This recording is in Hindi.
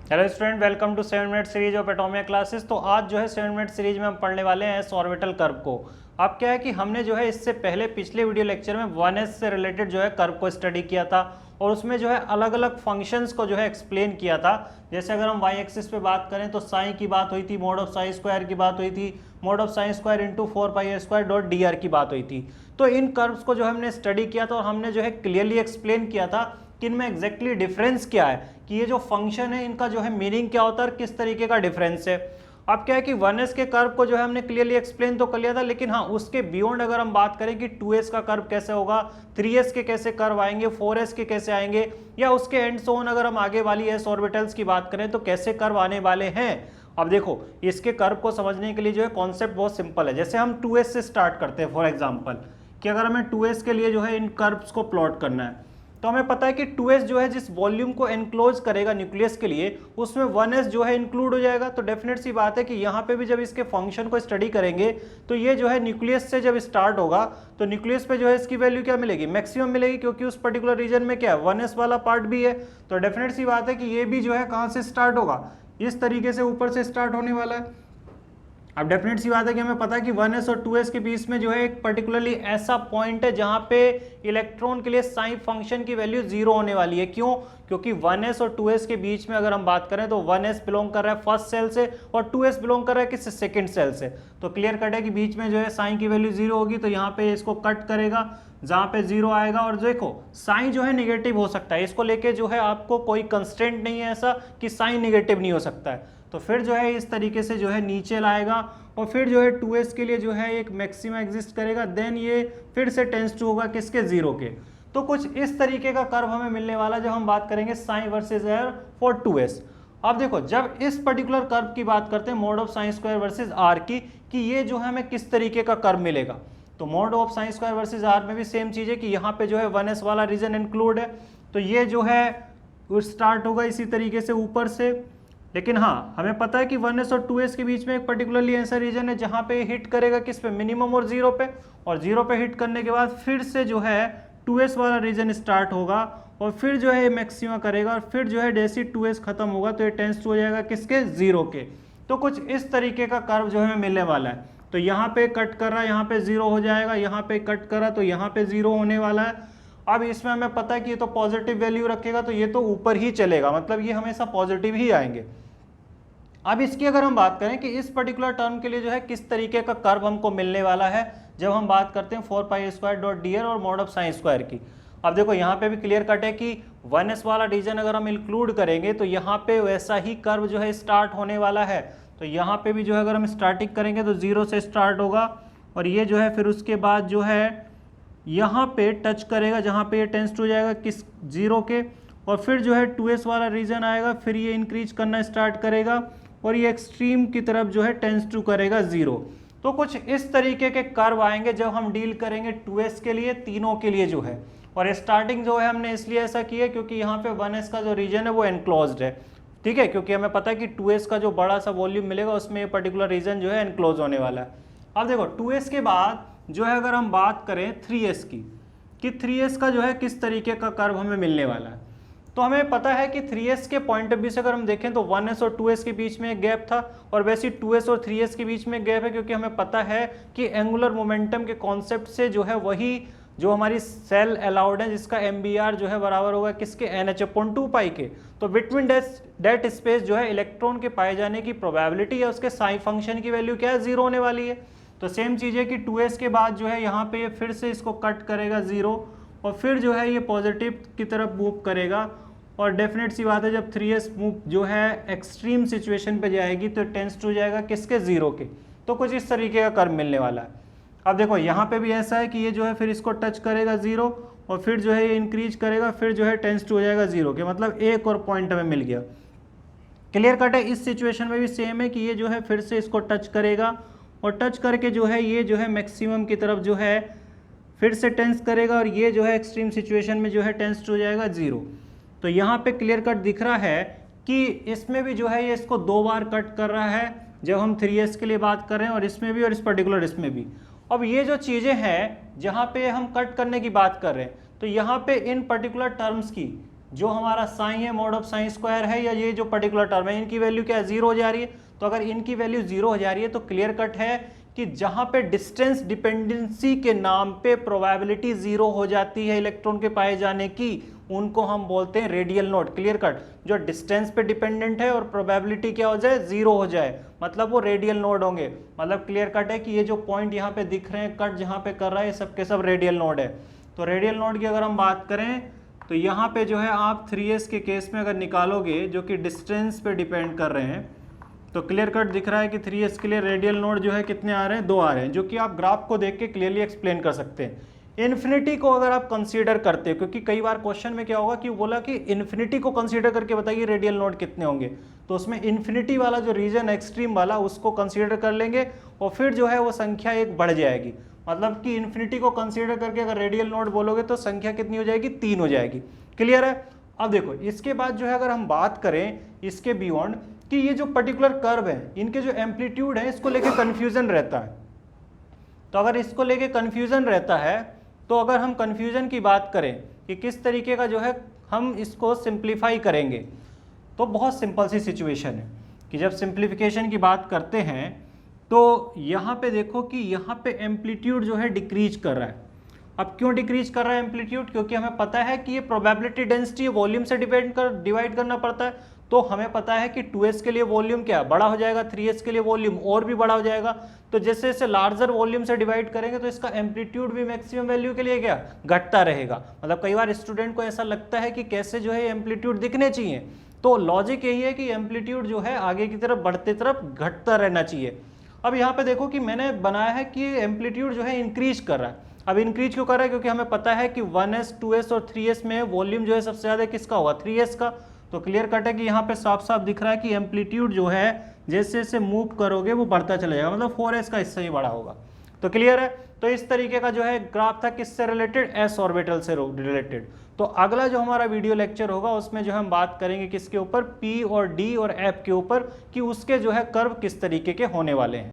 Hello student, welcome to 7 minute series of atomic classes. तो आज जो है 7 मिनट सीरीज में हम पढ़ने वाले हैं एस ऑर्बिटल कर्व को। अब क्या है कि हमने जो है इससे पहले पिछले वीडियो लेक्चर में 1s से रिलेटेड जो है कर्व को स्टडी किया था और उसमें जो है अलग अलग फंक्शंस को जो है एक्सप्लेन किया था। जैसे अगर हम वाई एक्सिस पे बात करें तो साई की बात हुई थी, मोड ऑफ साई स्क्वायर की बात हुई थी, mode of Sai square into 4πa² की बात हुई थी। तो इन कर्व्स को जो हमने स्टडी किया था और हमने जो है क्लियरली एक्सप्लेन किया था कि इनमें एग्जैक्टली डिफरेंस क्या है, कि ये जो फंक्शन है इनका जो है मीनिंग क्या होता है और किस तरीके का डिफरेंस है। अब क्या है कि 1s के कर्व को जो है हमने क्लियरली एक्सप्लेन तो कर लिया था, लेकिन हाँ उसके बियॉन्ड अगर हम बात करें कि 2s का कर्व कैसे होगा, 3s के कैसे कर्व आएंगे, 4s के कैसे आएंगे, या उसके एंड सो ऑन अगर हम आगे वाली एस ऑर्बिटल्स की बात करें तो कैसे कर्व आने वाले हैं। अब देखो इसके कर्व को समझने के लिए जो है कॉन्सेप्ट बहुत सिंपल है। जैसे हम 2s से स्टार्ट करते हैं, फॉर एग्जाम्पल कि अगर हमें 2s के लिए जो है इन कर्व्स को प्लॉट करना है तो हमें पता है कि 2s जो है जिस वॉल्यूम को एनक्लोज करेगा न्यूक्लियस के लिए उसमें 1s जो है इंक्लूड हो जाएगा। तो डेफिनेट सी बात है कि यहाँ पे भी जब इसके फंक्शन को स्टडी करेंगे तो ये जो है न्यूक्लियस से जब स्टार्ट होगा तो न्यूक्लियस पे जो है इसकी वैल्यू क्या मिलेगी, मैक्सिमम मिलेगी, क्योंकि उस पर्टिकुलर रीजन में क्या है 1s वाला पार्ट भी है। तो डेफिनेट सी बात है कि ये भी जो है कहाँ से स्टार्ट होगा, इस तरीके से ऊपर से स्टार्ट होने वाला है। अब डेफिनेट सी बात है कि हमें पता है कि 1s और 2s के बीच में जो है एक पर्टिकुलरली ऐसा पॉइंट है जहां पे इलेक्ट्रॉन के लिए साइन फंक्शन की वैल्यू 0 होने वाली है। क्यों? क्योंकि 1s और 2s के बीच में अगर हम बात करें तो 1s बिलोंग कर रहा है फर्स्ट सेल से और 2s बिलोंग कर रहा है किस सेकंड सेल से। तो क्लियर कट है कि बीच में जो है साइन की वैल्यू 0 होगी, तो यहाँ पे इसको कट करेगा जहां पे 0 आएगा। और देखो साइन जो है निगेटिव हो सकता है, इसको लेके जो है आपको कोई कंस्ट्रेंट नहीं है ऐसा कि साइन निगेटिव नहीं हो सकता है। तो फिर जो है इस तरीके से जो है नीचे लाएगा और फिर जो है 2s के लिए जो है एक मैक्सिमा एग्जिस्ट करेगा, देन ये फिर से टेंस टू होगा किसके, 0 के। तो कुछ इस तरीके का कर्व हमें मिलने वाला जब हम बात करेंगे sign versus air for 2s। अब देखो जब इस पर्टिकुलर कर्व की बात करते हैं mod of sine square versus r की, कि ये जो है हमें किस तरीके का कर्व मिलेगा, तो mod of sine square versus r में भी सेम चीज है कि यहाँ पे जो है 1s वाला रीजन इंक्लूड है। तो ये जो है स्टार्ट होगा इसी तरीके से ऊपर से, लेकिन हाँ हमें पता है कि 1s और 2s के बीच में एक पर्टिकुलरली ऐसा रीजन है जहां पे हिट करेगा किस पे, मिनिमम और 0 पे, और 0 पे हिट करने के बाद फिर से जो है 2s वाला रीजन स्टार्ट होगा और फिर जो है मैक्सिमा करेगा और फिर जो है जैसे 2s खत्म होगा तो ये टेंस टू हो जाएगा किसके, 0 के। तो कुछ इस तरीके का कर्व जो है मिलने वाला है। तो यहाँ पे कट कर रहा है, यहाँ पे 0 हो जाएगा, यहाँ पे कट कर रहा तो यहाँ पे 0 होने वाला है। अब इसमें हमें पता है कि ये तो पॉजिटिव वैल्यू रखेगा तो ये तो ऊपर ही चलेगा, मतलब ये हमेशा पॉजिटिव ही आएंगे। अब इसकी अगर हम बात करें कि इस पर्टिकुलर टर्म के लिए जो है किस तरीके का कर्व हमको मिलने वाला है जब हम बात करते हैं 4πa² और मोड ऑफ साइन स्क्वायर की। अब देखो यहाँ पे भी क्लियर कट है कि 1s वाला रीजन अगर हम इंक्लूड करेंगे तो यहाँ पे वैसा ही कर्व जो है स्टार्ट होने वाला है। तो यहाँ पे भी जो है अगर हम स्टार्टिंग करेंगे तो 0 से स्टार्ट होगा और ये जो है फिर उसके बाद जो है यहाँ पे टच करेगा जहाँ पे ये टेंस टू हो जाएगा किस, 0 के, और फिर जो है 2s वाला रीजन आएगा, फिर ये इंक्रीज करना स्टार्ट करेगा और ये एक्सट्रीम की तरफ जो है टेंस टू करेगा 0। तो कुछ इस तरीके के कर्व आएंगे जब हम डील करेंगे 2s के लिए, तीनों के लिए जो है। और स्टार्टिंग जो है हमने इसलिए ऐसा किया क्योंकि यहाँ पे 1s का जो रीजन है वो एनक्लोज्ड है, ठीक है, क्योंकि हमें पता है कि 2s का जो बड़ा सा वॉल्यूम मिलेगा उसमें ये पर्टिकुलर रीजन जो है एनक्लोज होने वाला है। अब देखो 2s के बाद जो है अगर हम बात करें 3s की, कि 3s का जो है किस तरीके का कर्व हमें मिलने वाला है, तो हमें पता है कि 3s के पॉइंट ऑफ व्यू से अगर हम देखें तो 1s और 2s के बीच में एक गैप था और वैसे 2s और 3s के बीच में गैप है, क्योंकि हमें पता है कि एंगुलर मोमेंटम के कॉन्सेप्ट से जो है वही जो हमारी सेल अलाउड है जिसका MBR जो है बराबर होगा किसके, NH/2π के। तो बिटवीन डेट स्पेस जो है इलेक्ट्रॉन के पाए जाने की प्रोबेबिलिटी है उसके साइन फंक्शन की वैल्यू क्या है, 0 होने वाली है। तो सेम चीज़ है कि 2s के बाद जो है यहाँ पे ये फिर से इसको कट करेगा 0 और फिर जो है ये पॉजिटिव की तरफ मूव करेगा और डेफिनेट सी बात है जब 3s मूव जो है एक्सट्रीम सिचुएशन पे जाएगी तो टेंस टू जाएगा किसके, 0 के। तो कुछ इस तरीके का कर्व मिलने वाला है। अब देखो यहाँ पे भी ऐसा है कि ये जो है फिर इसको टच करेगा 0 और फिर जो है ये इंक्रीज करेगा, फिर जो है टेंस टू हो जाएगा 0 के, मतलब एक और पॉइंट हमें मिल गया। क्लियर कट है। इस सिचुएशन में भी सेम है कि ये जो है फिर से इसको टच करेगा और टच करके जो है ये जो है मैक्सिमम की तरफ जो है फिर से टेंस करेगा और ये जो है एक्सट्रीम सिचुएशन में जो है टेंस टू हो जाएगा 0। तो यहाँ पे क्लियर कट दिख रहा है कि इसमें भी जो है ये इसको 2 बार कट कर रहा है जब हम 3s के लिए बात कर रहे हैं, और इसमें भी और इस पर्टिकुलर इसमें भी। अब ये जो चीज़ें हैं जहाँ पे हम कट करने की बात कर रहे हैं तो यहाँ पे इन पर्टिकुलर टर्म्स की जो हमारा साइन है मॉड ऑफ साइन स्क्वायर है, या ये जो पर्टिकुलर टर्म है, इनकी वैल्यू क्या है, 0 हो जा रही है। तो अगर इनकी वैल्यू 0 हो जा रही है तो क्लियर कट है कि जहां पे डिस्टेंस डिपेंडेंसी के नाम पे प्रोबेबिलिटी 0 हो जाती है इलेक्ट्रॉन के पाए जाने की, उनको हम बोलते हैं रेडियल नोड। क्लियर कट, जो डिस्टेंस पे डिपेंडेंट है और प्रोबेबिलिटी क्या हो जाए, 0 हो जाए, मतलब वो रेडियल नोड होंगे। मतलब क्लियर कट है कि ये जो पॉइंट यहाँ पे दिख रहे हैं, कट जहाँ पे कर रहा है, ये सब के सब रेडियल नोड है। तो रेडियल नोड की अगर हम बात करें तो यहाँ पे जो है आप 3s के केस में अगर निकालोगे जो कि डिस्टेंस पे डिपेंड कर रहे हैं, तो क्लियर कट दिख रहा है कि 3s के लिए रेडियल नोड जो है कितने आ रहे हैं, 2 आ रहे हैं, जो कि आप ग्राफ को देख के क्लियरली एक्सप्लेन कर सकते हैं। इन्फिनिटी को अगर आप कंसीडर करते हो, क्योंकि कई बार क्वेश्चन में क्या होगा कि बोला कि इन्फिनिटी को कंसीडर करके बताइए रेडियल नोड कितने होंगे, तो उसमें इन्फिनिटी वाला जो रीजन एक्सट्रीम वाला उसको कंसीडर कर लेंगे और फिर जो है वो संख्या एक बढ़ जाएगी। मतलब कि इन्फिनिटी को कंसीडर करके अगर रेडियल नोड बोलोगे तो संख्या कितनी हो जाएगी, 3 हो जाएगी। क्लियर है। अब देखो इसके बाद जो है अगर हम बात करें इसके बियॉन्ड कि ये जो पर्टिकुलर कर्व है, इनके जो एम्पलीट्यूड है, इसको लेके कंफ्यूजन रहता है। तो अगर इसको लेके कंफ्यूजन रहता है तो अगर हम कंफ्यूजन की बात करें कि किस तरीके का जो है हम इसको सिंप्लीफाई करेंगे, तो बहुत सिंपल सी सिचुएशन है कि जब सिंप्लीफिकेशन की बात करते हैं तो यहाँ पे देखो कि यहाँ पे एम्पलीट्यूड जो है डिक्रीज कर रहा है। अब क्यों डिक्रीज कर रहा है एम्पलीट्यूड, क्योंकि हमें पता है कि ये प्रोबेबिलिटी डेंसिटी वॉल्यूम से डिवाइड करना पड़ता है। तो हमें पता है कि 2s के लिए वॉल्यूम क्या बड़ा हो जाएगा, 3s के लिए वॉल्यूम और भी बड़ा हो जाएगा। तो जैसे जैसे लार्जर वॉल्यूम से डिवाइड करेंगे तो इसका एम्पलीट्यूड भी मैक्सिमम वैल्यू के लिए क्या घटता रहेगा। मतलब कई बार स्टूडेंट को ऐसा लगता है कि कैसे जो है एम्पलीट्यूड दिखने चाहिए, तो लॉजिक यही है कि एम्पलीट्यूड जो है आगे की तरफ बढ़ते तरफ घटता रहना चाहिए। अब यहाँ पे देखो कि मैंने बनाया है कि एम्पलीट्यूड जो है इंक्रीज कर रहा है। अब इंक्रीज क्यों कर रहा है, क्योंकि हमें पता है कि 1s 2s और 3s में वॉल्यूम जो है सबसे ज्यादा किसका होगा, 3s का। तो क्लियर कट है कि यहाँ पे साफ साफ दिख रहा है कि एम्पलीट्यूड जो है जैसे जैसे मूव करोगे वो बढ़ता चला जाएगा, मतलब 4s का हिस्सा ही बड़ा होगा। तो क्लियर है। तो इस तरीके का जो है ग्राफ था किससे रिलेटेड, s ऑर्बिटल से रिलेटेड। तो अगला जो हमारा वीडियो लेक्चर होगा उसमें जो हम बात करेंगे किसके ऊपर, p और d और f के ऊपर, कि उसके जो है कर्व किस तरीके के होने वाले हैं।